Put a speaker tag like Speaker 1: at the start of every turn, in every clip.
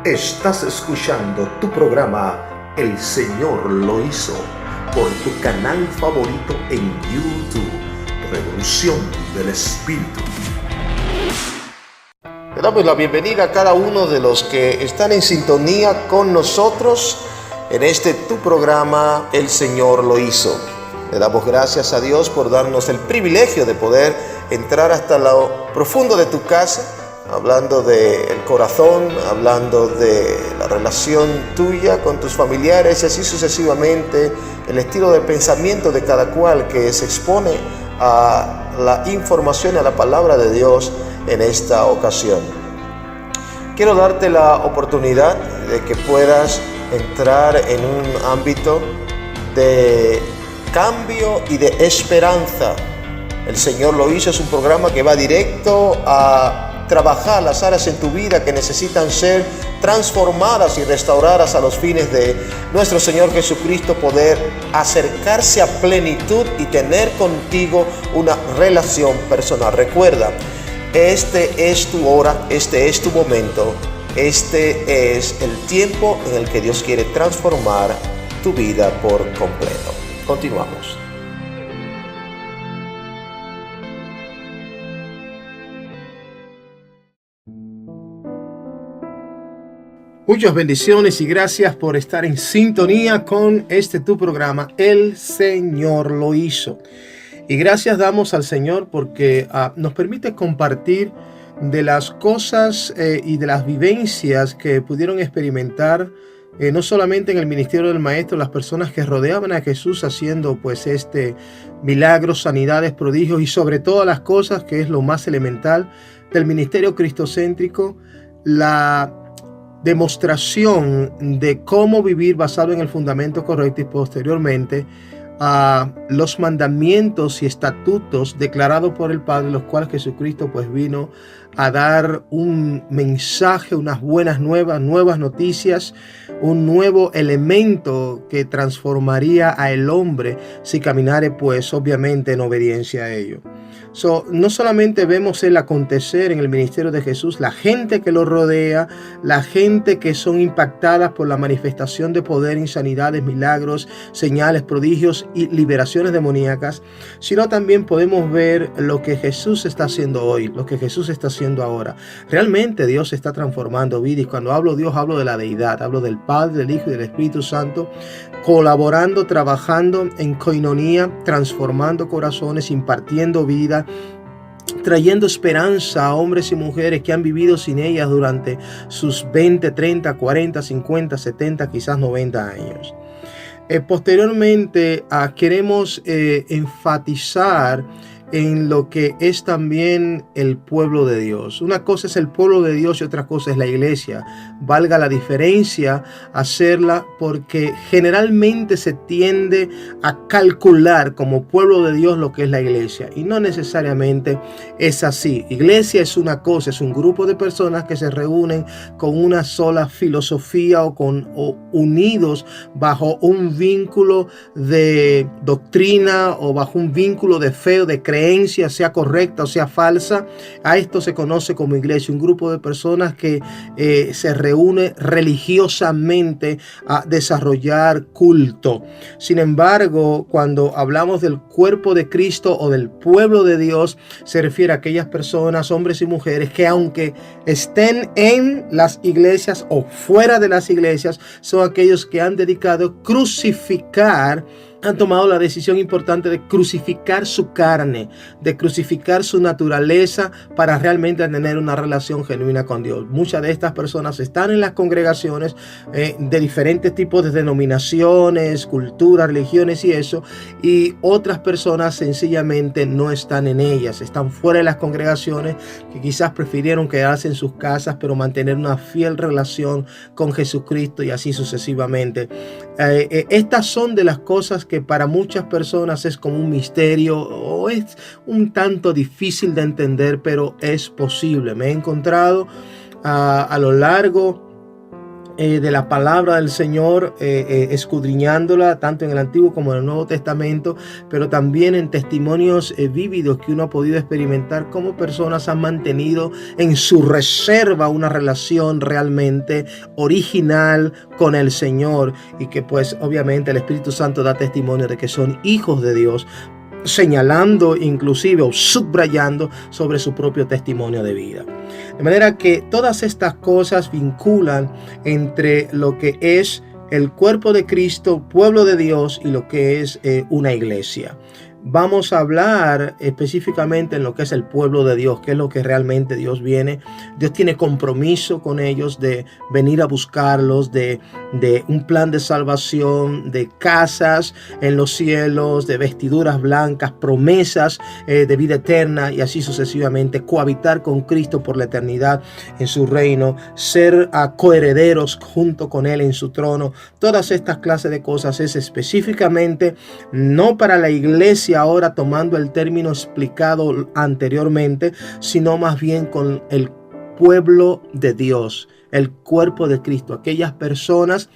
Speaker 1: Estás escuchando tu programa El Señor lo hizo por tu canal favorito en YouTube, Revolución del Espíritu. Le damos la bienvenida a cada uno de los que están en sintonía con nosotros en este tu programa El Señor lo hizo. Le damos gracias a Dios por darnos el privilegio de poder entrar hasta lo profundo de tu casa, hablando del corazón, hablando de la relación tuya con tus familiares y así sucesivamente, el estilo de pensamiento de cada cual que se expone a la información, a la palabra de Dios en esta ocasión. Quiero darte la oportunidad de que puedas entrar en un ámbito de cambio y de esperanza. El Señor lo hizo, es un programa que va directo a trabajar las áreas en tu vida que necesitan ser transformadas y restauradas a los fines de nuestro Señor Jesucristo, poder acercarse a plenitud y tener contigo una relación personal. Recuerda, este es tu hora, este es tu momento, este es el tiempo en el que Dios quiere transformar tu vida por completo. Continuamos. Muchas bendiciones y gracias por estar en sintonía con tu programa, El Señor lo hizo. Y gracias damos al Señor porque nos permite compartir de las cosas y de las vivencias que pudieron experimentar no solamente en el ministerio del Maestro, las personas que rodeaban a Jesús haciendo pues milagros, sanidades, prodigios y sobre todas las cosas, que es lo más elemental del ministerio cristocéntrico, la demostración de cómo vivir basado en el fundamento correcto y posteriormente a los mandamientos y estatutos declarados por el Padre, los cuales Jesucristo pues vino a dar un mensaje, unas buenas nuevas noticias, un nuevo elemento que transformaría a el hombre si caminare pues obviamente en obediencia a ello. No solamente vemos el acontecer en el ministerio de Jesús, la gente que lo rodea, la gente que son impactadas por la manifestación de poder, insanidades, milagros, señales, prodigios y liberaciones demoníacas, sino también podemos ver lo que Jesús está haciendo hoy, lo que Jesús está haciendo ahora. Realmente Dios está transformando vidas, y cuando hablo de Dios hablo de la deidad, hablo del Padre, del Hijo y del Espíritu Santo, colaborando, trabajando en coinonía, transformando corazones, impartiendo vida, trayendo esperanza a hombres y mujeres que han vivido sin ellas durante sus 20, 30, 40, 50, 70, quizás 90 años. Posteriormente queremos enfatizar en lo que es también el pueblo de Dios. Una cosa es el pueblo de Dios y otra cosa es la iglesia. Valga la diferencia hacerla, porque generalmente se tiende a calcular como pueblo de Dios lo que es la iglesia, y no necesariamente es así. Iglesia es una cosa, es un grupo de personas que se reúnen con una sola filosofía o unidos bajo un vínculo de doctrina o bajo un vínculo de fe o de creencia, sea correcta o sea falsa. A esto se conoce como iglesia, un grupo de personas que se reúne religiosamente a desarrollar culto. Sin embargo, cuando hablamos del cuerpo de Cristo o del pueblo de Dios, se refiere a aquellas personas, hombres y mujeres, que aunque estén en las iglesias o fuera de las iglesias, son aquellos que han han tomado la decisión importante de crucificar su carne, de crucificar su naturaleza para realmente tener una relación genuina con Dios. Muchas de estas personas están en las congregaciones de diferentes tipos de denominaciones, culturas, religiones y eso, y otras personas sencillamente no están en ellas, están fuera de las congregaciones, que quizás prefirieron quedarse en sus casas, pero mantener una fiel relación con Jesucristo y así sucesivamente. Estas son de las cosas que para muchas personas es como un misterio o es un tanto difícil de entender, pero es posible. Me he encontrado a lo largo de la palabra del Señor, escudriñándola tanto en el Antiguo como en el Nuevo Testamento, pero también en testimonios vívidos que uno ha podido experimentar, cómo personas han mantenido en su reserva una relación realmente original con el Señor, y que pues obviamente el Espíritu Santo da testimonio de que son hijos de Dios, señalando inclusive o subrayando sobre su propio testimonio de vida. De manera que todas estas cosas vinculan entre lo que es el cuerpo de Cristo, pueblo de Dios, y lo que es una iglesia. Vamos a hablar específicamente en lo que es el pueblo de Dios, que es lo que realmente Dios viene. Dios tiene compromiso con ellos de venir a buscarlos, de un plan de salvación, de casas en los cielos, de vestiduras blancas, promesas de vida eterna, y así sucesivamente, cohabitar con Cristo por la eternidad en su reino, ser coherederos junto con Él en su trono. Todas estas clases de cosas es específicamente no para la iglesia ahora, tomando el término explicado anteriormente, sino más bien con el pueblo de Dios, el cuerpo de Cristo, aquellas personas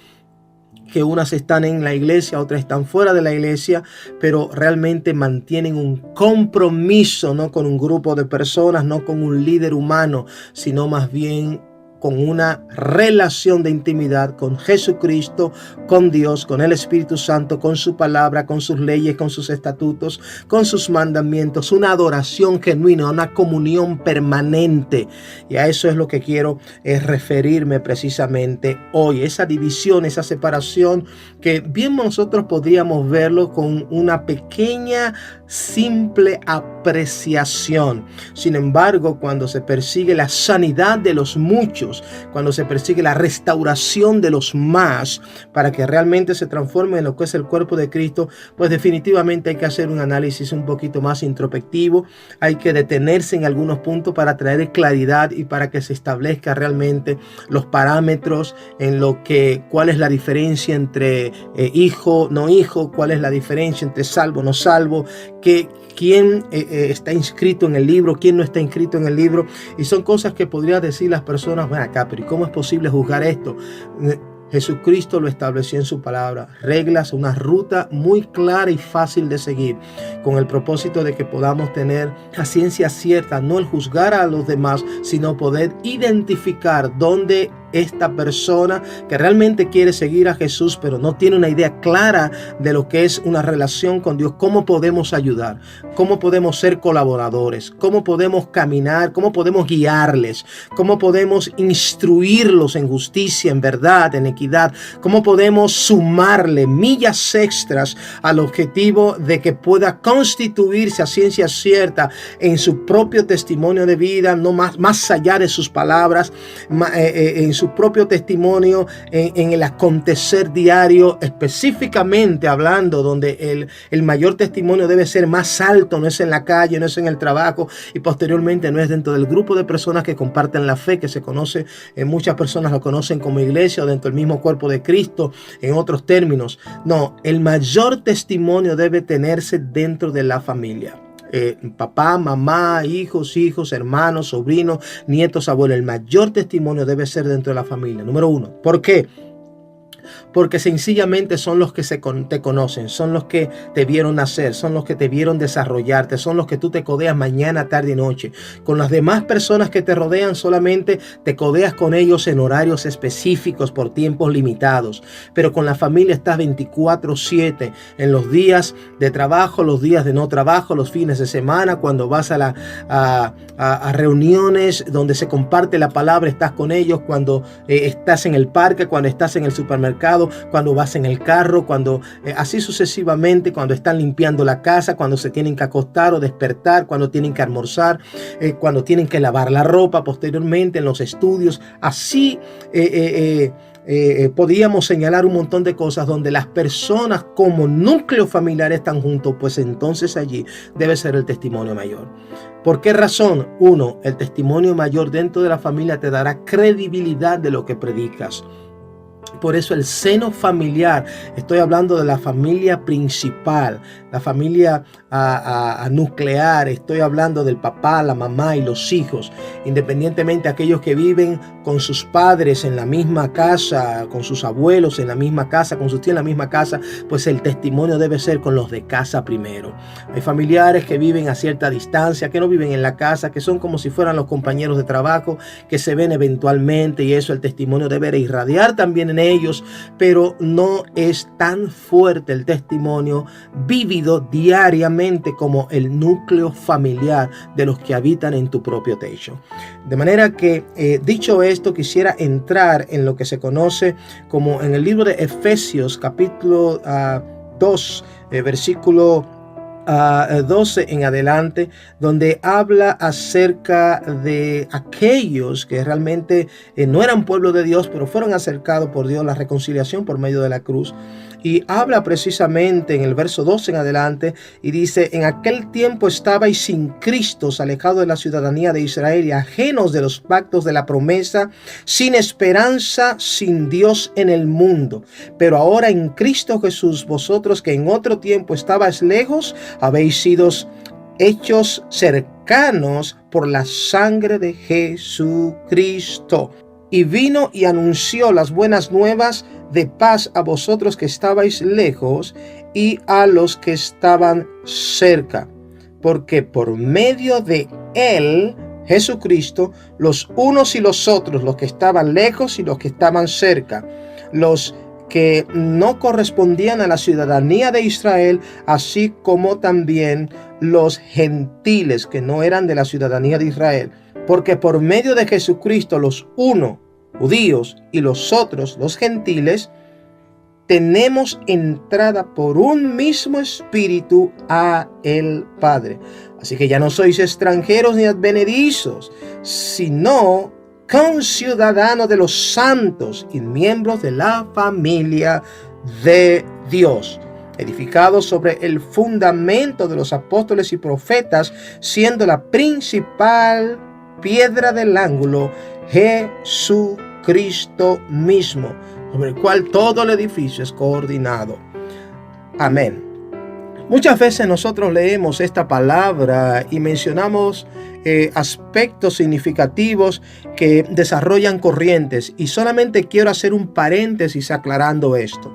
Speaker 1: que unas están en la iglesia, otras están fuera de la iglesia, pero realmente mantienen un compromiso, no con un grupo de personas, no con un líder humano, sino más bien con una relación de intimidad con Jesucristo, con Dios, con el Espíritu Santo, con su palabra, con sus leyes, con sus estatutos, con sus mandamientos, una adoración genuina, una comunión permanente. Y a eso es lo que quiero referirme precisamente hoy. Esa división, esa separación, que bien nosotros podríamos verlo con una pequeña, simple apreciación. Sin embargo, cuando se persigue la sanidad de los muchos, cuando se persigue la restauración de los más, para que realmente se transforme en lo que es el cuerpo de Cristo, pues definitivamente hay que hacer un análisis un poquito más introspectivo. Hay que detenerse en algunos puntos para traer claridad y para que se establezca realmente los parámetros en lo que, cuál es la diferencia entre hijo, no hijo, cuál es la diferencia entre salvo, no salvo, quién está inscrito en el libro, quién no está inscrito en el libro. Y son cosas que podrían decir las personas: ven acá, pero ¿y cómo es posible juzgar esto? Jesucristo lo estableció en su palabra, reglas, una ruta muy clara y fácil de seguir, con el propósito de que podamos tener a ciencia cierta, no el juzgar a los demás, sino poder identificar dónde esta persona que realmente quiere seguir a Jesús, pero no tiene una idea clara de lo que es una relación con Dios, cómo podemos ayudar, cómo podemos ser colaboradores, cómo podemos caminar, cómo podemos guiarles, cómo podemos instruirlos en justicia, en verdad, en equidad, cómo podemos sumarle millas extras al objetivo de que pueda constituirse a ciencia cierta en su propio testimonio de vida, no más allá de sus palabras, en su propio testimonio, en el acontecer diario, específicamente hablando donde el mayor testimonio debe ser más alto, no es en la calle, no es en el trabajo, y posteriormente no es dentro del grupo de personas que comparten la fe, que se conoce, muchas personas lo conocen como iglesia, o dentro del mismo cuerpo de Cristo, en otros términos. No, el mayor testimonio debe tenerse dentro de la familia. Papá, mamá, hijos, hermanos, sobrinos, nietos, abuelos. El mayor testimonio debe ser dentro de la familia. Número uno. ¿Por qué? Porque sencillamente son los que te conocen, son los que te vieron nacer, son los que te vieron desarrollarte, son los que tú te codeas mañana, tarde y noche. Con las demás personas que te rodean solamente te codeas con ellos en horarios específicos por tiempos limitados. Pero con la familia estás 24/7, en los días de trabajo, los días de no trabajo, los fines de semana, cuando vas a reuniones donde se comparte la palabra, estás con ellos, cuando estás en el parque, cuando estás en el supermercado, cuando vas en el carro, cuando así sucesivamente, cuando están limpiando la casa, cuando se tienen que acostar o despertar, cuando tienen que almorzar, cuando tienen que lavar la ropa, posteriormente en los estudios. Así podíamos señalar un montón de cosas donde las personas como núcleo familiar están juntos, pues entonces allí debe ser el testimonio mayor. ¿Por qué razón? Uno, el testimonio mayor dentro de la familia te dará credibilidad de lo que predicas. Por eso el seno familiar, estoy hablando de la familia principal, la familia nuclear, estoy hablando del papá, la mamá y los hijos, independientemente aquellos que viven con sus padres en la misma casa, con sus abuelos en la misma casa, con sus tíos en la misma casa, pues el testimonio debe ser con los de casa primero. Hay familiares que viven a cierta distancia, que no viven en la casa, que son como si fueran los compañeros de trabajo, que se ven eventualmente, y eso el testimonio debe irradiar también en ellos, pero no es tan fuerte el testimonio vívido diariamente como el núcleo familiar de los que habitan en tu propio techo. De manera que, dicho esto, quisiera entrar en lo que se conoce como en el libro de Efesios, capítulo 2, versículo 12 en adelante, donde habla acerca de aquellos que realmente no eran pueblo de Dios, pero fueron acercados por Dios, la reconciliación por medio de la cruz. Y habla precisamente en el verso 12 en adelante y dice: en aquel tiempo estabais sin Cristo, alejados de la ciudadanía de Israel y ajenos de los pactos de la promesa, sin esperanza, sin Dios en el mundo. Pero ahora en Cristo Jesús, vosotros que en otro tiempo estabais lejos, habéis sido hechos cercanos por la sangre de Jesucristo. Y vino y anunció las buenas nuevas de paz a vosotros que estabais lejos y a los que estaban cerca. Porque por medio de él, Jesucristo, los unos y los otros, los que estaban lejos y los que estaban cerca, los que no correspondían a la ciudadanía de Israel, así como también los gentiles que no eran de la ciudadanía de Israel. Porque por medio de Jesucristo, los unos, judíos, y los otros, los gentiles, tenemos entrada por un mismo espíritu a el Padre. Así que ya no sois extranjeros ni advenedizos, sino conciudadanos de los santos y miembros de la familia de Dios, edificados sobre el fundamento de los apóstoles y profetas, siendo la principal piedra del ángulo Jesucristo mismo, sobre el cual todo el edificio es coordinado. Amén. Muchas veces nosotros leemos esta palabra y mencionamos aspectos significativos que desarrollan corrientes, y solamente quiero hacer un paréntesis aclarando esto.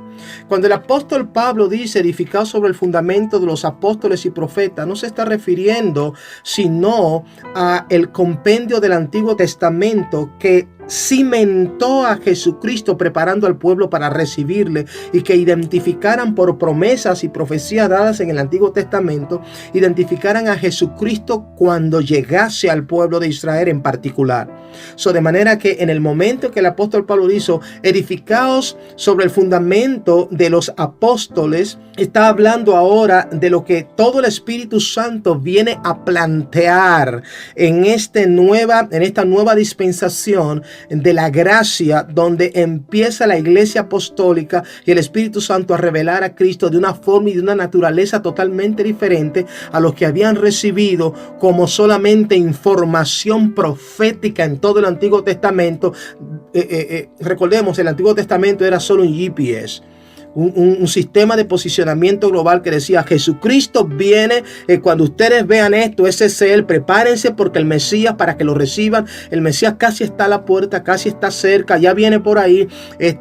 Speaker 1: Cuando el apóstol Pablo dice edificado sobre el fundamento de los apóstoles y profetas, no se está refiriendo sino a el compendio del Antiguo Testamento que cimentó a Jesucristo, preparando al pueblo para recibirle, y que identificaran por promesas y profecías dadas en el Antiguo Testamento, identificaran a Jesucristo cuando llegase al pueblo de Israel en particular. De manera que en el momento que el apóstol Pablo hizo edificaos sobre el fundamento de los apóstoles, está hablando ahora de lo que todo el Espíritu Santo viene a plantear en esta nueva dispensación de la gracia, donde empieza la iglesia apostólica y el Espíritu Santo a revelar a Cristo de una forma y de una naturaleza totalmente diferente a los que habían recibido como solamente información profética en todo el Antiguo Testamento. Recordemos, el Antiguo Testamento era solo un GPS. Un sistema de posicionamiento global que decía: Jesucristo viene, cuando ustedes vean esto, ese es él, prepárense porque el Mesías, para que lo reciban, el Mesías casi está a la puerta, casi está cerca, ya viene por ahí,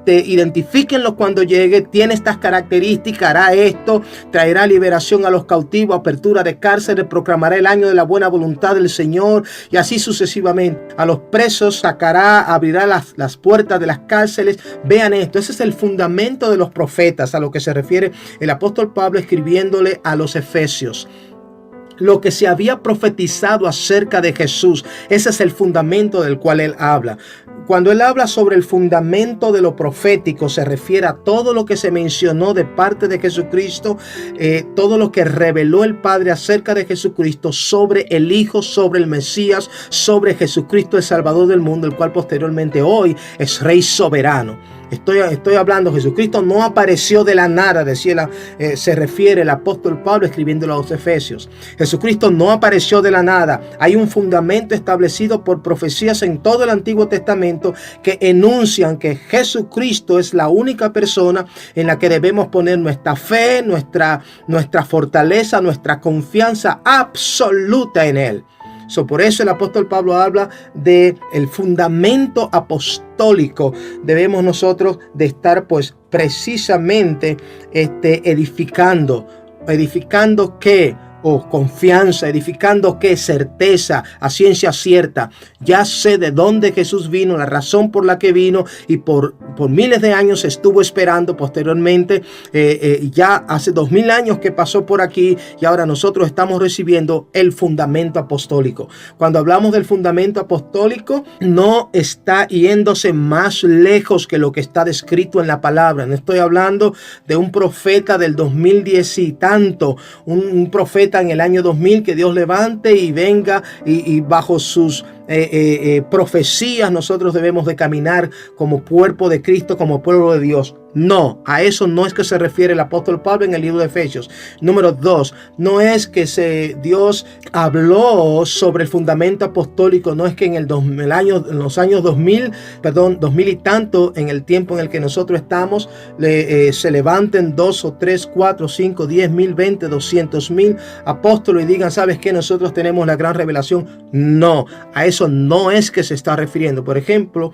Speaker 1: identifíquenlo cuando llegue, tiene estas características, hará esto, traerá liberación a los cautivos, apertura de cárceles, proclamará el año de la buena voluntad del Señor, y así sucesivamente. A los presos sacará, abrirá las puertas de las cárceles. Vean esto, ese es el fundamento de los profetas, a lo que se refiere el apóstol Pablo escribiéndole a los Efesios. Lo que se había profetizado acerca de Jesús, ese es el fundamento del cual él habla. Cuando él habla sobre el fundamento de lo profético, se refiere a todo lo que se mencionó de parte de Jesucristo, todo lo que reveló el Padre acerca de Jesucristo, sobre el Hijo, sobre el Mesías, sobre Jesucristo el Salvador del mundo, el cual posteriormente hoy es Rey soberano. Estoy hablando, Jesucristo no apareció de la nada, se refiere el apóstol Pablo escribiendo a los Efesios. Jesucristo no apareció de la nada. Hay un fundamento establecido por profecías en todo el Antiguo Testamento que enuncian que Jesucristo es la única persona en la que debemos poner nuestra fe, nuestra fortaleza, nuestra confianza absoluta en Él. Por eso el apóstol Pablo habla de el fundamento apostólico. Debemos nosotros de estar pues precisamente edificando ¿qué? Confianza, edificando ¿qué? Certeza, a ciencia cierta. Ya sé de dónde Jesús vino, la razón por la que vino, y por miles de años estuvo esperando. Posteriormente, ya hace 2000 años que pasó por aquí, y ahora nosotros estamos recibiendo el fundamento apostólico. Cuando hablamos del fundamento apostólico, no está yéndose más lejos que lo que está descrito en la palabra. No estoy hablando de un profeta del 2010 y tanto, un profeta en el año 2000 que Dios levante y venga y bajo sus profecías nosotros debemos de caminar como cuerpo de Cristo, como pueblo de Dios. No, a eso no es que se refiere el apóstol Pablo en el libro de Efesios. Número 2, no es que Dios habló sobre el fundamento apostólico, no es que en los años 2000 y tanto, en el tiempo en el que nosotros estamos, se levanten 2 o 3, 4, 5, 10 mil, 20, 200 mil apóstoles y digan, ¿sabes qué? Nosotros tenemos la gran revelación. No, a eso no es que se está refiriendo. Por ejemplo,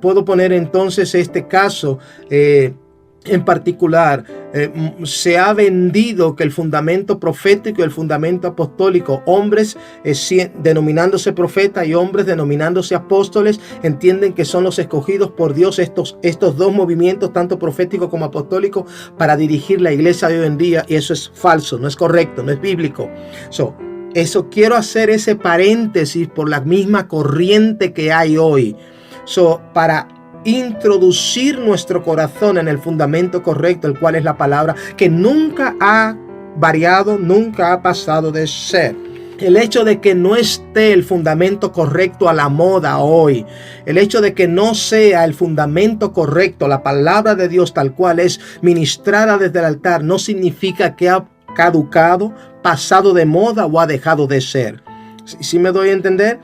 Speaker 1: puedo poner entonces este caso en particular. Se ha vendido que el fundamento profético y el fundamento apostólico, hombres denominándose profetas y hombres denominándose apóstoles, entienden que son los escogidos por Dios estos dos movimientos, tanto profético como apostólico, para dirigir la iglesia de hoy en día, y eso es falso, no es correcto, no es bíblico. Eso quiero hacer ese paréntesis por la misma corriente que hay hoy. Para introducir nuestro corazón en el fundamento correcto, el cual es la palabra, que nunca ha variado, nunca ha pasado de ser. El hecho de que no esté el fundamento correcto a la moda hoy, el hecho de que no sea el fundamento correcto, la palabra de Dios tal cual es ministrada desde el altar, no significa que ha caducado, pasado de moda o ha dejado de ser. ¿Sí me doy a entender?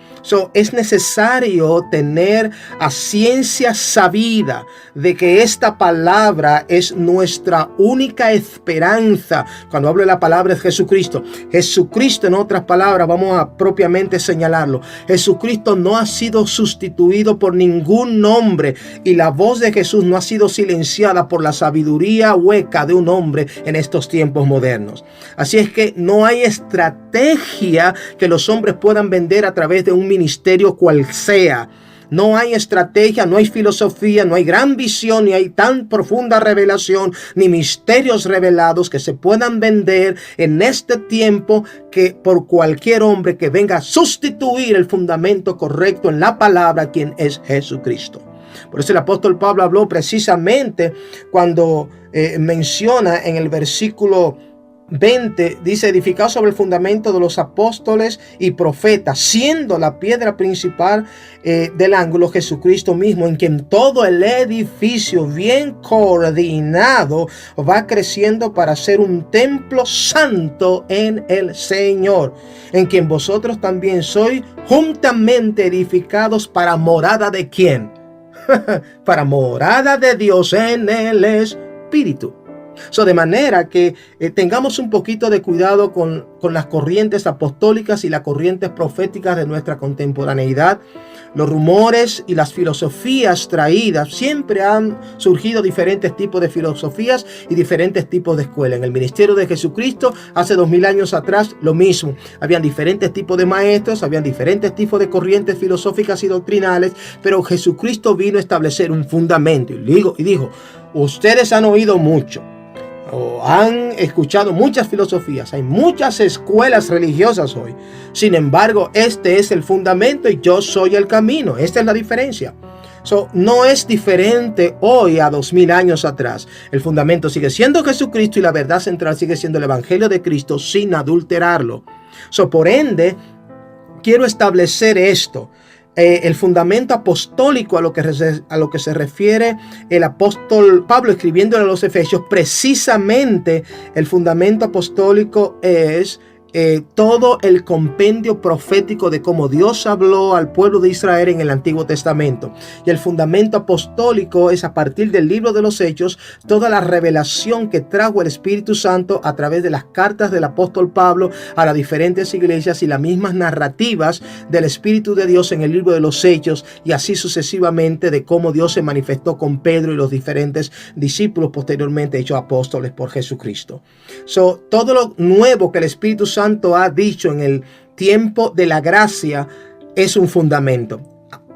Speaker 1: Es necesario tener a ciencia sabida de que esta palabra es nuestra única esperanza. Cuando hablo de la palabra es Jesucristo. Jesucristo, en otras palabras, vamos a propiamente señalarlo. Jesucristo no ha sido sustituido por ningún nombre, y la voz de Jesús no ha sido silenciada por la sabiduría hueca de un hombre en estos tiempos modernos. Así es que no hay estrategia que los hombres puedan vender a través de un ministerio cual sea. No hay estrategia, no hay filosofía, no hay gran visión, ni hay tan profunda revelación, ni misterios revelados que se puedan vender en este tiempo que por cualquier hombre que venga a sustituir el fundamento correcto en la palabra, quien es Jesucristo. Por eso el apóstol Pablo habló precisamente cuando menciona en el versículo 20, dice, edificado sobre el fundamento de los apóstoles y profetas, siendo la piedra principal del ángulo Jesucristo mismo, en quien todo el edificio bien coordinado va creciendo para ser un templo santo en el Señor, en quien vosotros también sois juntamente edificados para morada de ¿quién? Para morada de Dios en el Espíritu. De manera que tengamos un poquito de cuidado con las corrientes apostólicas y las corrientes proféticas de nuestra contemporaneidad. Los rumores y las filosofías traídas, siempre han surgido diferentes tipos de filosofías y diferentes tipos de escuelas. En el ministerio de Jesucristo, hace 2000 años atrás, lo mismo. Habían diferentes tipos de maestros, habían diferentes tipos de corrientes filosóficas y doctrinales, pero Jesucristo vino a establecer un fundamento y dijo, ustedes han oído mucho, o han escuchado muchas filosofías, hay muchas escuelas religiosas hoy. Sin embargo, este es el fundamento y yo soy el camino. Esta es la diferencia. No es diferente hoy a 2000 años atrás. El fundamento sigue siendo Jesucristo y la verdad central sigue siendo el Evangelio de Cristo sin adulterarlo. Por ende, quiero establecer esto. el fundamento apostólico a lo que se refiere el apóstol Pablo escribiéndole a los Efesios, precisamente el fundamento apostólico es todo el compendio profético de cómo Dios habló al pueblo de Israel en el Antiguo Testamento. Y el fundamento apostólico es, a partir del libro de los Hechos, toda la revelación que trajo el Espíritu Santo a través de las cartas del apóstol Pablo a las diferentes iglesias y las mismas narrativas del Espíritu de Dios en el libro de los Hechos, y así sucesivamente de cómo Dios se manifestó con Pedro y los diferentes discípulos posteriormente hechos apóstoles por Jesucristo. Todo lo nuevo que el Espíritu Santo ha dicho en el tiempo de la gracia es un fundamento.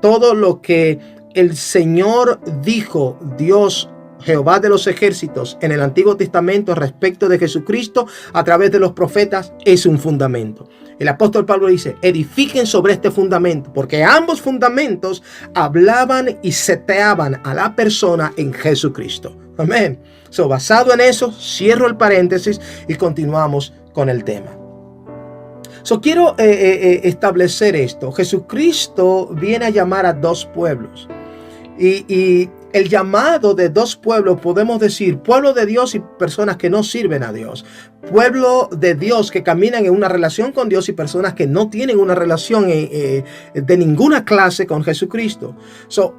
Speaker 1: Todo lo que el Señor dijo, Dios, Jehová de los ejércitos, en el Antiguo Testamento respecto de Jesucristo a través de los profetas, es un fundamento. El apóstol Pablo dice, edifiquen sobre este fundamento, porque ambos fundamentos hablaban y seteaban a la persona en Jesucristo. Amén. Basado en eso, cierro el paréntesis y continuamos con el tema. Quiero establecer esto. Jesucristo viene a llamar a dos pueblos. Y el llamado de dos pueblos, podemos decir, pueblo de Dios y personas que no sirven a Dios. Pueblo de Dios que caminan en una relación con Dios y personas que no tienen una relación de ninguna clase con Jesucristo.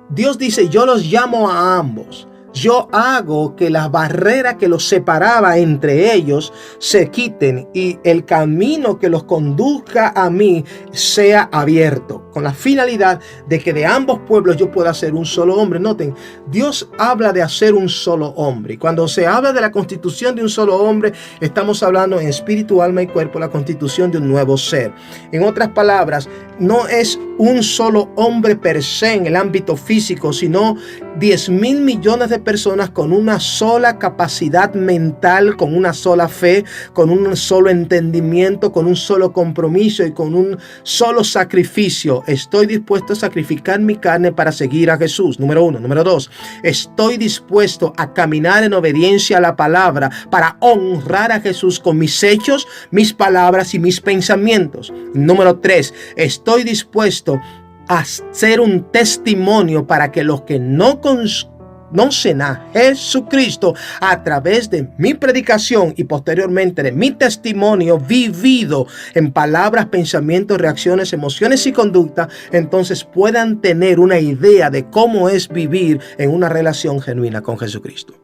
Speaker 1: Dios dice, yo los llamo a ambos. Yo hago que las barreras que los separaba entre ellos se quiten y el camino que los conduzca a mí sea abierto, con la finalidad de que de ambos pueblos yo pueda ser un solo hombre. Noten, Dios habla de hacer un solo hombre. Y cuando se habla de la constitución de un solo hombre, estamos hablando en espíritu, alma y cuerpo, la constitución de un nuevo ser. En otras palabras, no es un solo hombre per se en el ámbito físico, sino 10,000 millones de personas con una sola capacidad mental, con una sola fe, con un solo entendimiento, con un solo compromiso y con un solo sacrificio. Estoy dispuesto a sacrificar mi carne para seguir a Jesús. Número 1. Número 2. Estoy dispuesto a caminar en obediencia a la palabra para honrar a Jesús con mis hechos, mis palabras y mis pensamientos. Número 3. Estoy dispuesto a ser un testimonio para que los que no conocen a Jesucristo a través de mi predicación y posteriormente de mi testimonio vivido en palabras, pensamientos, reacciones, emociones y conducta, entonces puedan tener una idea de cómo es vivir en una relación genuina con Jesucristo.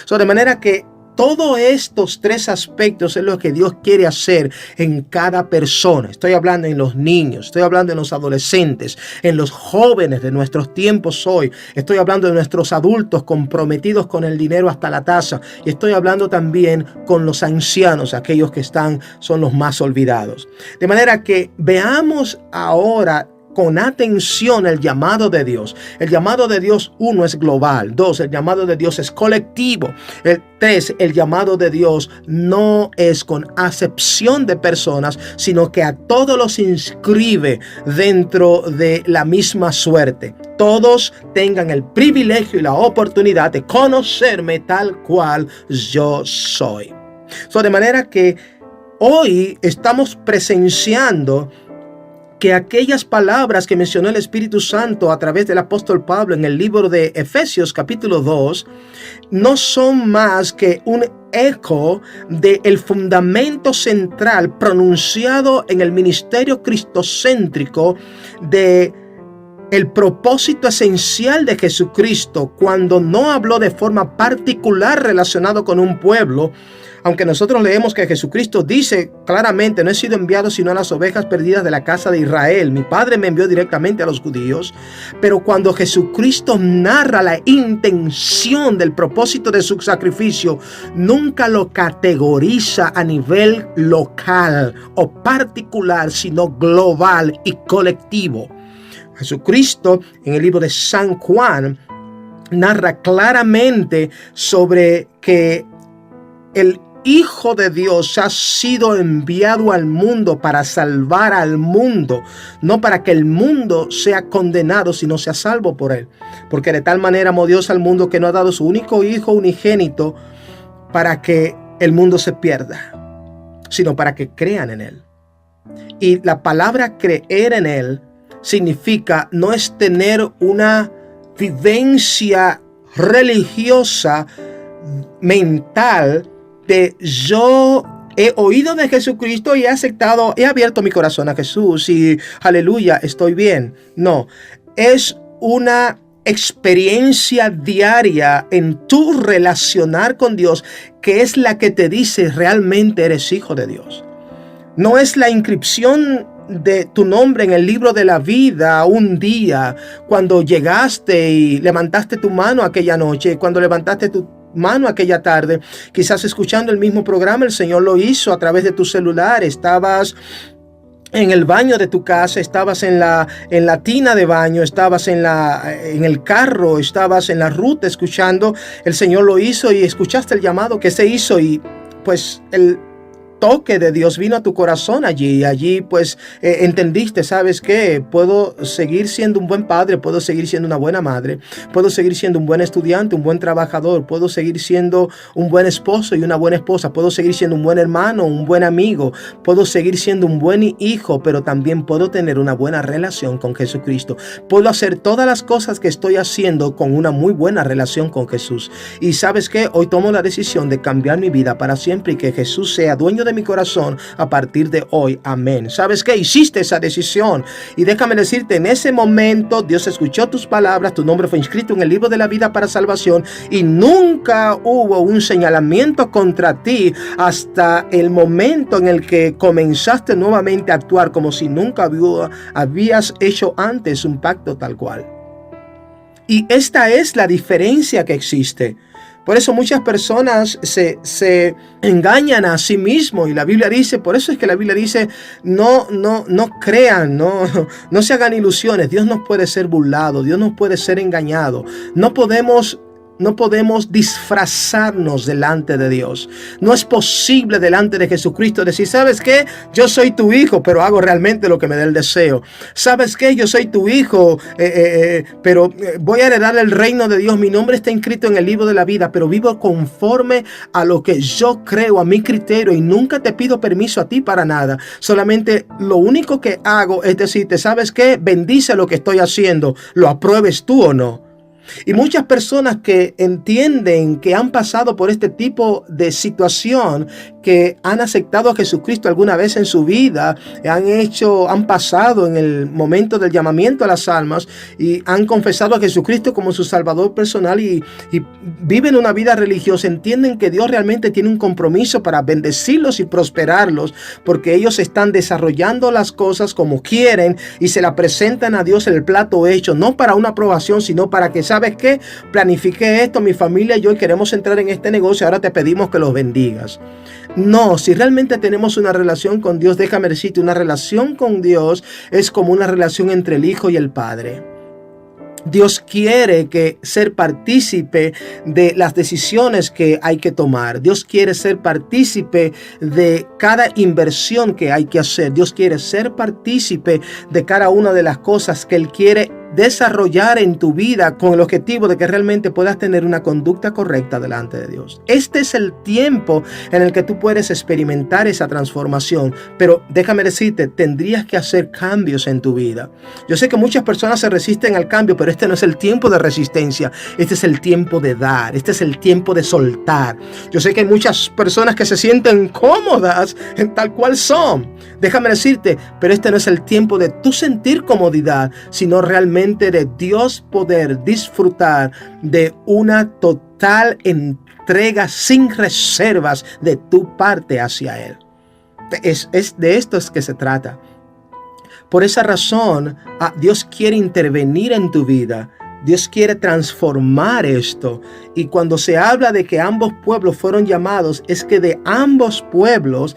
Speaker 1: De manera que todos estos tres aspectos es lo que Dios quiere hacer en cada persona. Estoy hablando en los niños, estoy hablando en los adolescentes, en los jóvenes de nuestros tiempos hoy. Estoy hablando de nuestros adultos comprometidos con el dinero hasta la taza. Y estoy hablando también con los ancianos, aquellos que son los más olvidados. De manera que veamos ahora con atención el llamado de Dios. El llamado de Dios, 1, es global. 2, el llamado de Dios es colectivo. 3, el llamado de Dios no es con acepción de personas, sino que a todos los inscribe dentro de la misma suerte. Todos tengan el privilegio y la oportunidad de conocerme tal cual yo soy. De manera que hoy estamos presenciando que aquellas palabras que mencionó el Espíritu Santo a través del apóstol Pablo en el libro de Efesios capítulo 2 no son más que un eco del fundamento central pronunciado en el ministerio cristocéntrico de el propósito esencial de Jesucristo cuando no habló de forma particular relacionado con un pueblo. Aunque nosotros leemos que Jesucristo dice claramente, no he sido enviado sino a las ovejas perdidas de la casa de Israel. Mi Padre me envió directamente a los judíos. Pero cuando Jesucristo narra la intención del propósito de su sacrificio, nunca lo categoriza a nivel local o particular, sino global y colectivo. Jesucristo, en el libro de San Juan, narra claramente sobre que el Hijo de Dios ha sido enviado al mundo para salvar al mundo, no para que el mundo sea condenado, sino sea salvo por él. Porque de tal manera amó Dios al mundo que no ha dado su único Hijo unigénito para que el mundo se pierda, sino para que crean en él. Y la palabra creer en él significa, no es tener una vivencia religiosa mental de yo he oído de Jesucristo y he aceptado, he abierto mi corazón a Jesús y aleluya, estoy bien. No, es una experiencia diaria en tu relacionar con Dios que es la que te dice realmente eres hijo de Dios. No es la inscripción de tu nombre en el libro de la vida un día cuando llegaste y levantaste tu mano aquella noche, cuando levantaste tu mano aquella tarde, quizás escuchando el mismo programa. El Señor lo hizo a través de tu celular. Estabas en el baño de tu casa, estabas en la tina de baño, estabas en el carro, estabas en la ruta escuchando. El Señor lo hizo y escuchaste el llamado que se hizo y pues el toque de Dios vino a tu corazón allí pues entendiste, ¿sabes qué? Puedo seguir siendo un buen padre, puedo seguir siendo una buena madre, puedo seguir siendo un buen estudiante, un buen trabajador, puedo seguir siendo un buen esposo y una buena esposa, puedo seguir siendo un buen hermano, un buen amigo, puedo seguir siendo un buen hijo, pero también puedo tener una buena relación con Jesucristo. Puedo hacer todas las cosas que estoy haciendo con una muy buena relación con Jesús. Y ¿sabes qué? Hoy tomo la decisión de cambiar mi vida para siempre y que Jesús sea dueño de mi corazón a partir de hoy. Amén. ¿Sabes qué? Hiciste esa decisión y déjame decirte, en ese momento Dios escuchó tus palabras, tu nombre fue inscrito en el libro de la vida para salvación y nunca hubo un señalamiento contra ti hasta el momento en el que comenzaste nuevamente a actuar como si nunca habías hecho antes un pacto tal cual. Y esta es la diferencia que existe. Por eso muchas personas se engañan a sí mismos y la Biblia dice, por eso es que la Biblia dice, no crean, no se hagan ilusiones. Dios no puede ser burlado, Dios no puede ser engañado. No podemos disfrazarnos delante de Dios. No es posible delante de Jesucristo decir, ¿sabes qué? Yo soy tu hijo, pero hago realmente lo que me dé el deseo. ¿Sabes qué? Yo soy tu hijo, pero voy a heredar el reino de Dios. Mi nombre está inscrito en el libro de la vida, pero vivo conforme a lo que yo creo, a mi criterio, y nunca te pido permiso a ti para nada. Solamente lo único que hago es decirte, ¿sabes qué? Bendice lo que estoy haciendo, lo apruebes tú o no. Y muchas personas que entienden que han pasado por este tipo de situación, que han aceptado a Jesucristo alguna vez en su vida, han pasado en el momento del llamamiento a las almas y han confesado a Jesucristo como su Salvador personal y viven una vida religiosa, entienden que Dios realmente tiene un compromiso para bendecirlos y prosperarlos, porque ellos están desarrollando las cosas como quieren y se la presentan a Dios el plato hecho, no para una aprobación, sino para que, ¿sabes qué? Planifiqué esto, mi familia y yo queremos entrar en este negocio, ahora te pedimos que los bendigas. No, si realmente tenemos una relación con Dios, déjame decirte, una relación con Dios es como una relación entre el Hijo y el Padre. Dios quiere ser partícipe de las decisiones que hay que tomar. Dios quiere ser partícipe de cada inversión que hay que hacer. Dios quiere ser partícipe de cada una de las cosas que Él quiere desarrollar en tu vida con el objetivo de que realmente puedas tener una conducta correcta delante de Dios. Este es el tiempo en el que tú puedes experimentar esa transformación, pero déjame decirte, tendrías que hacer cambios en tu vida. Yo sé que muchas personas se resisten al cambio, pero este no es el tiempo de resistencia, este es el tiempo de dar, este es el tiempo de soltar. Yo sé que hay muchas personas que se sienten cómodas en tal cual son. Déjame decirte, pero este no es el tiempo de tú sentir comodidad, sino realmente de Dios poder disfrutar de una total entrega sin reservas de tu parte hacia Él. Es de esto es que se trata. Por esa razón, Dios quiere intervenir en tu vida. Dios quiere transformar esto. Y cuando se habla de que ambos pueblos fueron llamados, es que de ambos pueblos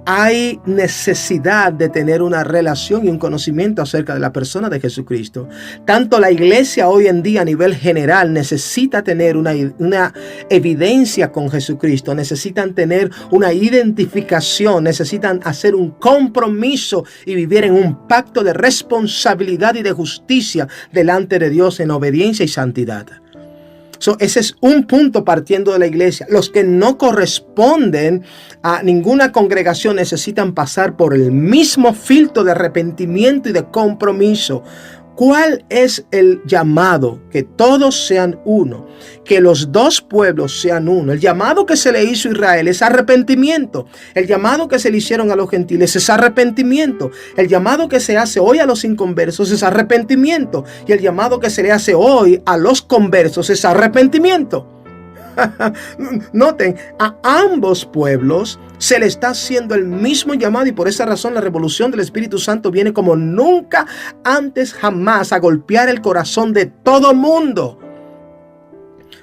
Speaker 1: hay necesidad de tener una relación y un conocimiento acerca de la persona de Jesucristo. Tanto la iglesia hoy en día a nivel general necesita tener una evidencia con Jesucristo, necesitan tener una identificación, necesitan hacer un compromiso y vivir en un pacto de responsabilidad y de justicia delante de Dios en obediencia y santidad. Ese es un punto partiendo de la iglesia. Los que no corresponden a ninguna congregación necesitan pasar por el mismo filtro de arrepentimiento y de compromiso. ¿Cuál es el llamado? Que todos sean uno, que los dos pueblos sean uno. El llamado que se le hizo a Israel es arrepentimiento. El llamado que se le hicieron a los gentiles es arrepentimiento. El llamado que se hace hoy a los inconversos es arrepentimiento. Y el llamado que se le hace hoy a los conversos es arrepentimiento. Noten, a ambos pueblos se le está haciendo el mismo llamado, y por esa razón la revolución del Espíritu Santo viene como nunca antes jamás a golpear el corazón de todo mundo.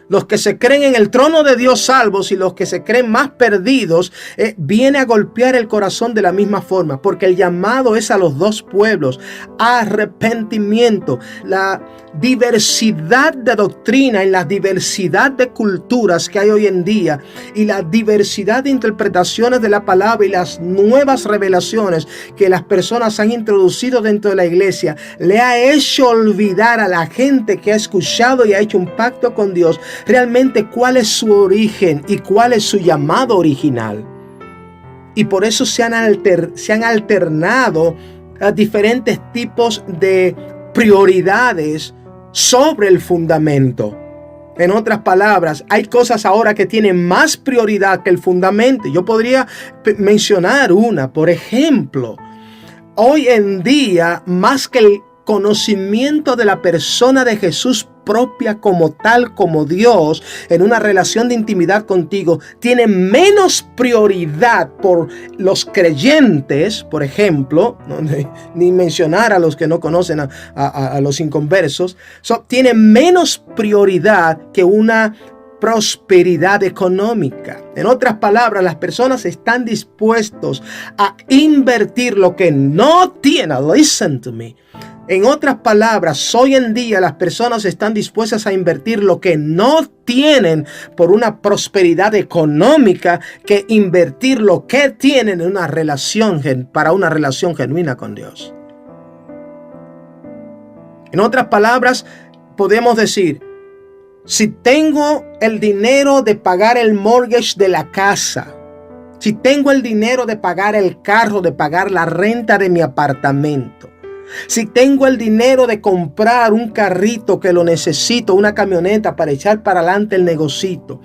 Speaker 1: Los que se creen en el trono de Dios salvos y los que se creen más perdidos, viene a golpear el corazón de la misma forma, porque el llamado es a los dos pueblos, arrepentimiento. La diversidad de doctrina y la diversidad de culturas que hay hoy en día y la diversidad de interpretaciones de la palabra y las nuevas revelaciones que las personas han introducido dentro de la iglesia le ha hecho olvidar a la gente que ha escuchado y ha hecho un pacto con Dios realmente cuál es su origen y cuál es su llamado original. Y por eso se han alternado a diferentes tipos de prioridades sobre el fundamento. En otras palabras, hay cosas ahora que tienen más prioridad que el fundamento. Yo podría mencionar una, por ejemplo, hoy en día, más que el conocimiento de la persona de Jesús propia como tal, como Dios, en una relación de intimidad contigo, tiene menos prioridad por los creyentes, por ejemplo, ni mencionar a los que no conocen a los inconversos, tiene menos prioridad que una prosperidad económica. En otras palabras, las personas están dispuestos a invertir lo que no tienen. Listen to me. En otras palabras, hoy en día las personas están dispuestas a invertir lo que no tienen por una prosperidad económica que invertir lo que tienen en una relación, para una relación genuina con Dios. En otras palabras, podemos decir, si tengo el dinero de pagar el mortgage de la casa, si tengo el dinero de pagar el carro, de pagar la renta de mi apartamento, si tengo el dinero de comprar un carrito que lo necesito, una camioneta para echar para adelante el negocito,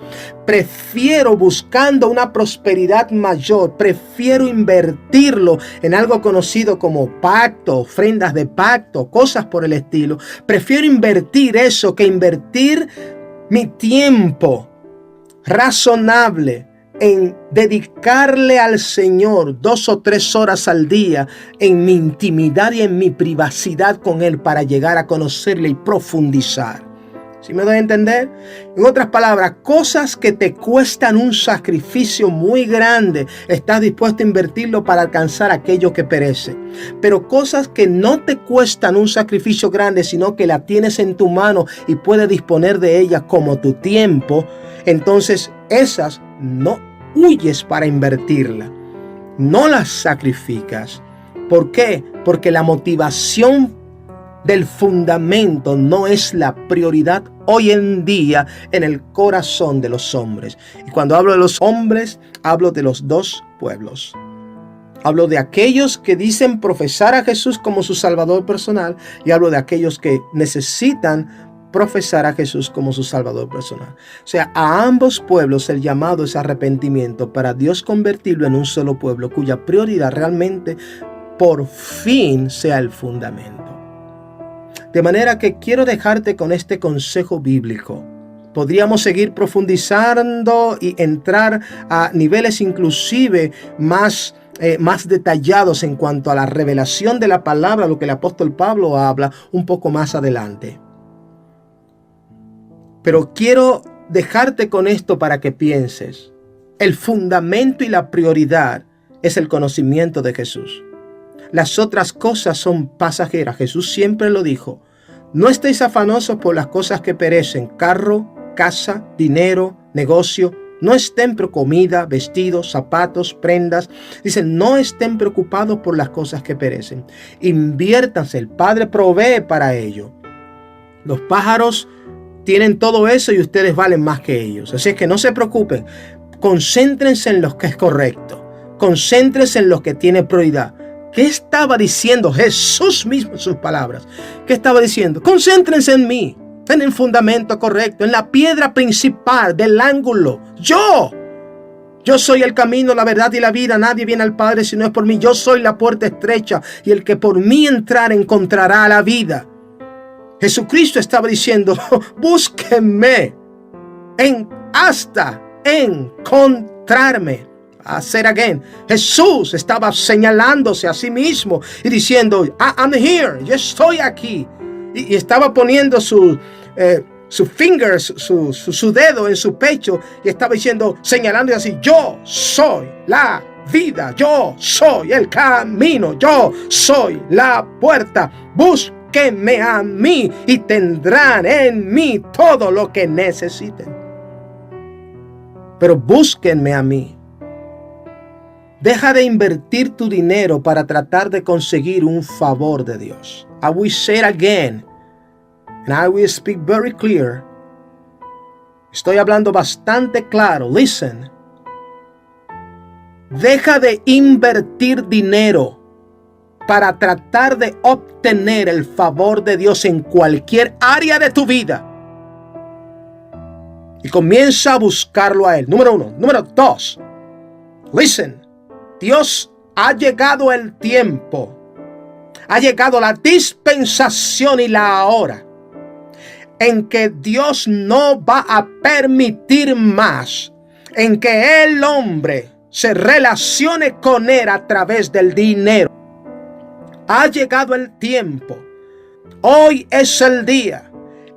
Speaker 1: prefiero, buscando una prosperidad mayor, prefiero invertirlo en algo conocido como pacto, ofrendas de pacto, cosas por el estilo. Prefiero invertir eso que invertir mi tiempo razonable en dedicarle al Señor 2 o 3 horas al día en mi intimidad y en mi privacidad con Él para llegar a conocerle y profundizar. ¿Sí me doy a entender? En otras palabras, cosas que te cuestan un sacrificio muy grande, estás dispuesto a invertirlo para alcanzar aquello que perece. Pero cosas que no te cuestan un sacrificio grande, sino que la tienes en tu mano y puedes disponer de ellas como tu tiempo, entonces esas no huyes para invertirla, no las sacrificas. ¿Por qué? Porque la motivación del fundamento no es la prioridad hoy en día en el corazón de los hombres. Y cuando hablo de los hombres, hablo de los dos pueblos. Hablo de aquellos que dicen profesar a Jesús como su Salvador personal, y hablo de aquellos que necesitan profesar a Jesús como su Salvador personal. O sea, a ambos pueblos el llamado es arrepentimiento para Dios convertirlo en un solo pueblo cuya prioridad realmente por fin sea el fundamento. De manera que quiero dejarte con este consejo bíblico. Podríamos seguir profundizando y entrar a niveles inclusive más detallados en cuanto a la revelación de la palabra, lo que el apóstol Pablo habla un poco más adelante. Pero quiero dejarte con esto para que pienses. El fundamento y la prioridad es el conocimiento de Jesús. Las otras cosas son pasajeras. Jesús siempre lo dijo. No estéis afanosos por las cosas que perecen. Carro, casa, dinero, negocio. No estén por comida, vestidos, zapatos, prendas. Dicen, no estén preocupados por las cosas que perecen. Inviértanse. El Padre provee para ello. Los pájaros tienen todo eso y ustedes valen más que ellos. Así es que no se preocupen. Concéntrense en lo que es correcto. Concéntrense en lo que tiene prioridad. ¿Qué estaba diciendo Jesús mismo en sus palabras? ¿Qué estaba diciendo? Concéntrense en mí, en el fundamento correcto, en la piedra principal del ángulo. Yo soy el camino, la verdad y la vida. Nadie viene al Padre si no es por mí. Yo soy la puerta estrecha y el que por mí entrar encontrará la vida. Jesucristo estaba diciendo, búsquenme hasta encontrarme. Hacer again. Jesús estaba señalándose a sí mismo y diciendo, I'm here, yo estoy aquí. Y estaba poniendo su dedo en su pecho y estaba diciendo, señalando así, yo soy la vida, yo soy el camino, yo soy la puerta. Búsquenme a mí y tendrán en mí todo lo que necesiten. Pero búsquenme a mí. Deja de invertir tu dinero para tratar de conseguir un favor de Dios. I will say it again, and I will speak very clear. Estoy hablando bastante claro. Listen. Deja de invertir dinero para tratar de obtener el favor de Dios en cualquier área de tu vida. Y comienza a buscarlo a Él. Número 1. Número 2. Listen. Dios, ha llegado el tiempo, ha llegado la dispensación y la hora en que Dios no va a permitir más en que el hombre se relacione con Él a través del dinero. Ha llegado el tiempo. Hoy es el día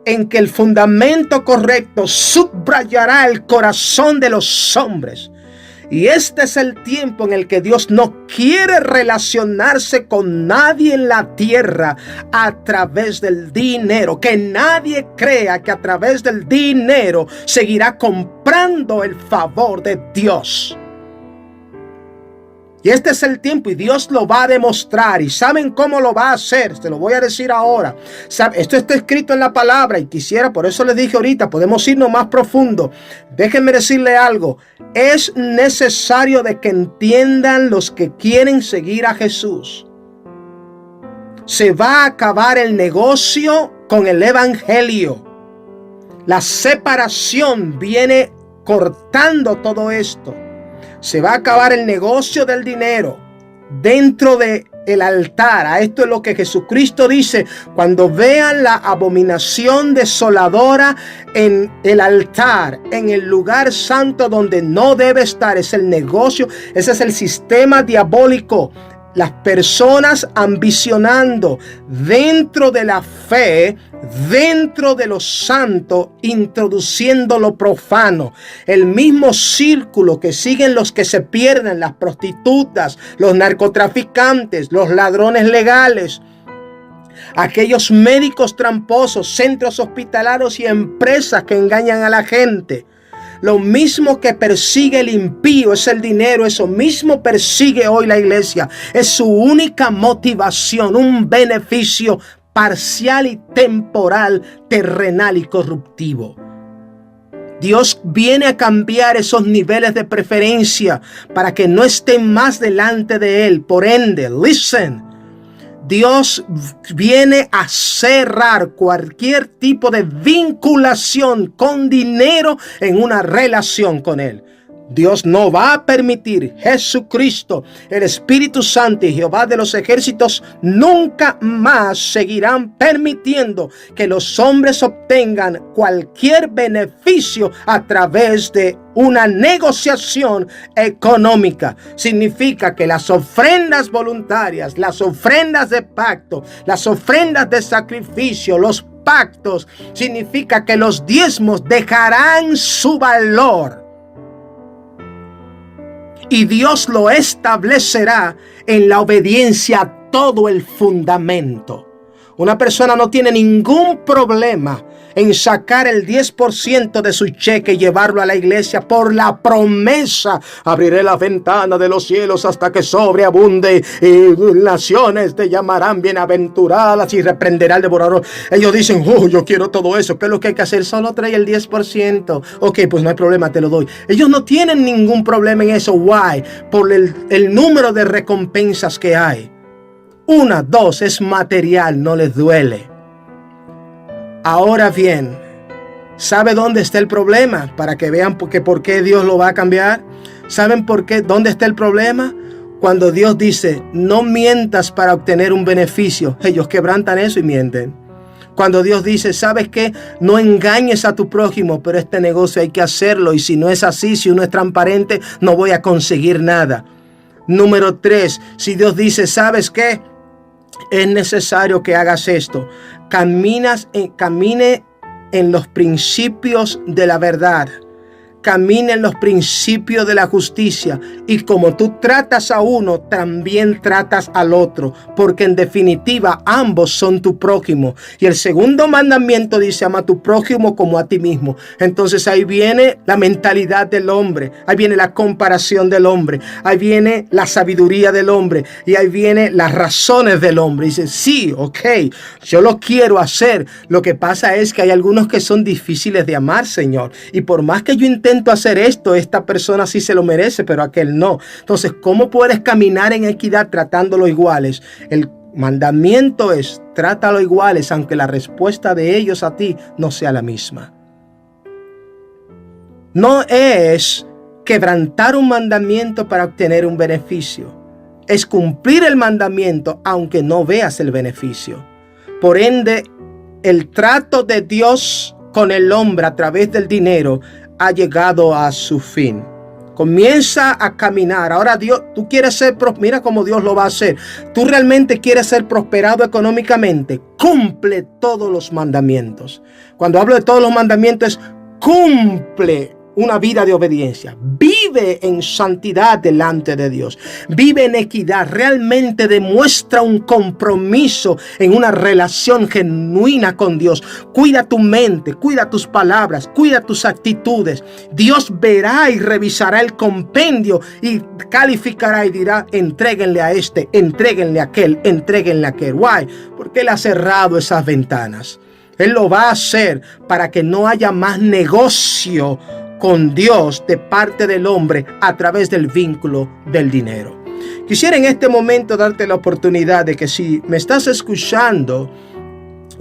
Speaker 1: en que el fundamento correcto subrayará el corazón de los hombres. Y este es el tiempo en el que Dios no quiere relacionarse con nadie en la tierra a través del dinero. Que nadie crea que a través del dinero seguirá comprando el favor de Dios. Y este es el tiempo y Dios lo va a demostrar. ¿Y saben cómo lo va a hacer? Se lo voy a decir ahora. Esto está escrito en la palabra y quisiera, por eso les dije ahorita, podemos irnos más profundo. Déjenme decirle algo. Es necesario de que entiendan los que quieren seguir a Jesús. Se va a acabar el negocio con el evangelio. La separación viene cortando todo esto. Se va a acabar el negocio del dinero dentro del altar. A esto es lo que Jesucristo dice. Cuando vean la abominación desoladora en el altar, en el lugar santo donde no debe estar, es el negocio. Ese es el sistema diabólico. Las personas ambicionando dentro de la fe, dentro de lo santo, introduciendo lo profano. El mismo círculo que siguen los que se pierden, las prostitutas, los narcotraficantes, los ladrones legales, aquellos médicos tramposos, centros hospitalarios y empresas que engañan a la gente. Lo mismo que persigue el impío es el dinero. Eso mismo persigue hoy la iglesia. Es su única motivación, un beneficio parcial y temporal, terrenal y corruptivo. Dios viene a cambiar esos niveles de preferencia para que no estén más delante de Él. Por ende, listen. Dios viene a cerrar cualquier tipo de vinculación con dinero en una relación con Él. Dios no va a permitir. Jesucristo, el Espíritu Santo y Jehová de los ejércitos nunca más seguirán permitiendo que los hombres obtengan cualquier beneficio a través de una negociación económica. Significa que las ofrendas voluntarias, las ofrendas de pacto, las ofrendas de sacrificio, los pactos, significa que los diezmos dejarán su valor. Y Dios lo establecerá en la obediencia a todo el fundamento. Una persona no tiene ningún problema en sacar el 10% de su cheque y llevarlo a la iglesia por la promesa: abriré la ventana de los cielos hasta que sobreabunde, y naciones te llamarán bienaventuradas y reprenderá al devorador. Ellos dicen: yo quiero todo eso. ¿Qué es lo que hay que hacer? Solo trae el 10%. Ok, pues no hay problema, te lo doy. Ellos no tienen ningún problema en eso. Why? Por el número de recompensas que hay. 1, 2, es material, no les duele. Ahora bien, ¿sabe dónde está el problema? Para que vean por qué Dios lo va a cambiar. ¿Saben por qué? ¿Dónde está el problema? Cuando Dios dice: no mientas para obtener un beneficio. Ellos quebrantan eso y mienten. Cuando Dios dice: ¿sabes qué? No engañes a tu prójimo, pero este negocio hay que hacerlo. Y si no es así, si uno es transparente, no voy a conseguir nada. Número 3, si Dios dice: ¿sabes qué? Es necesario que hagas esto. Camine en los principios de la verdad. Camina en los principios de la justicia, y como tú tratas a uno, también tratas al otro, porque en definitiva ambos son tu prójimo. Y el segundo mandamiento dice: ama a tu prójimo como a ti mismo. Entonces ahí viene la mentalidad del hombre, ahí viene la comparación del hombre, ahí viene la sabiduría del hombre, y ahí viene las razones del hombre. Y dice: sí, ok, yo lo quiero hacer. Lo que pasa es que hay algunos que son difíciles de amar, Señor, y por más que yo intento hacer esto, esta persona sí se lo merece, pero aquel no. Entonces, ¿cómo puedes caminar en equidad tratándolo iguales? El mandamiento es: trátalo iguales, aunque la respuesta de ellos a ti no sea la misma. No es quebrantar un mandamiento para obtener un beneficio. Es cumplir el mandamiento aunque no veas el beneficio. Por ende, el trato de Dios con el hombre a través del dinero ha llegado a su fin. Comienza a caminar. Ahora Dios, tú quieres ser, mira cómo Dios lo va a hacer. Tú realmente quieres ser prosperado económicamente. Cumple todos los mandamientos. Cuando hablo de todos los mandamientos, es cumple una vida de obediencia. Vive en santidad delante de Dios. Vive en equidad. Realmente demuestra un compromiso en una relación genuina con Dios. Cuida tu mente, cuida tus palabras, cuida tus actitudes. Dios verá y revisará el compendio y calificará y dirá: entréguenle a este, entréguenle a aquel, entréguenle a aquel. Why? Porque Él ha cerrado esas ventanas. Él lo va a hacer para que no haya más negocio con Dios de parte del hombre a través del vínculo del dinero. Quisiera en este momento darte la oportunidad de que, si me estás escuchando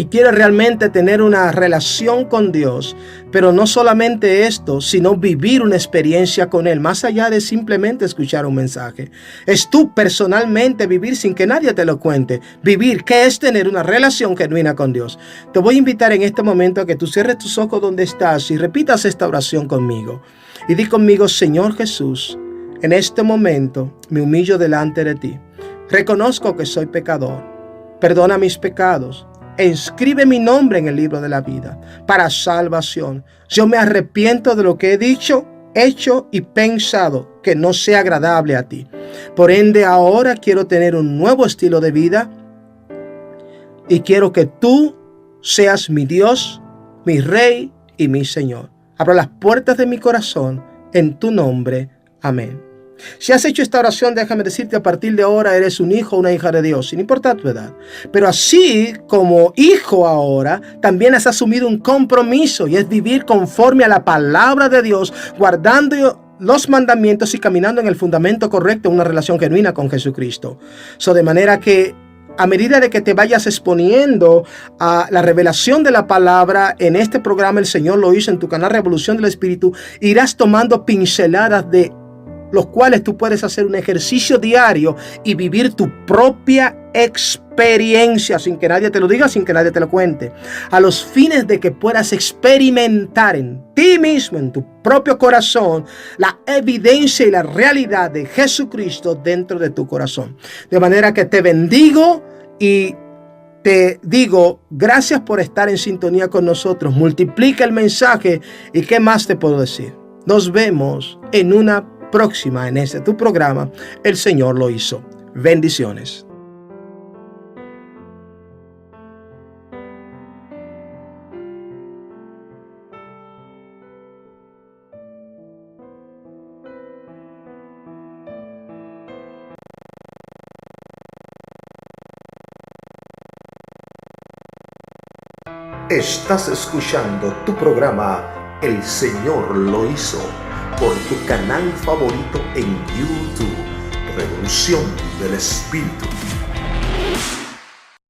Speaker 1: y quieres realmente tener una relación con Dios, pero no solamente esto, sino vivir una experiencia con Él, más allá de simplemente escuchar un mensaje. Es tú personalmente vivir sin que nadie te lo cuente. Vivir, ¿qué es tener una relación genuina con Dios? Te voy a invitar en este momento a que tú cierres tus ojos donde estás y repitas esta oración conmigo. Y di conmigo: Señor Jesús, en este momento me humillo delante de ti. Reconozco que soy pecador. Perdona mis pecados. Escribe mi nombre en el libro de la vida para salvación. Yo me arrepiento de lo que he dicho, hecho y pensado que no sea agradable a ti. Por ende, ahora quiero tener un nuevo estilo de vida y quiero que tú seas mi Dios, mi Rey y mi Señor. Abro las puertas de mi corazón en tu nombre. Amén. Si has hecho esta oración, déjame decirte: a partir de ahora eres un hijo o una hija de Dios, sin importar tu edad. Pero así como hijo ahora, también has asumido un compromiso, y es vivir conforme a la palabra de Dios, guardando los mandamientos y caminando en el fundamento correcto en una relación genuina con Jesucristo. De manera que a medida de que te vayas exponiendo a la revelación de la palabra en este programa, El Señor lo hizo, en tu canal Revolución del Espíritu, irás tomando pinceladas de los cuales tú puedes hacer un ejercicio diario y vivir tu propia experiencia, sin que nadie te lo diga, sin que nadie te lo cuente, a los fines de que puedas experimentar en ti mismo, en tu propio corazón, la evidencia y la realidad de Jesucristo dentro de tu corazón. De manera que te bendigo y te digo gracias por estar en sintonía con nosotros. Multiplica el mensaje y ¿qué más te puedo decir? Nos vemos en una próxima en este tu programa, El Señor lo hizo. Bendiciones.
Speaker 2: Estás escuchando tu programa El Señor lo hizo por tu canal favorito en YouTube, Revolución del Espíritu.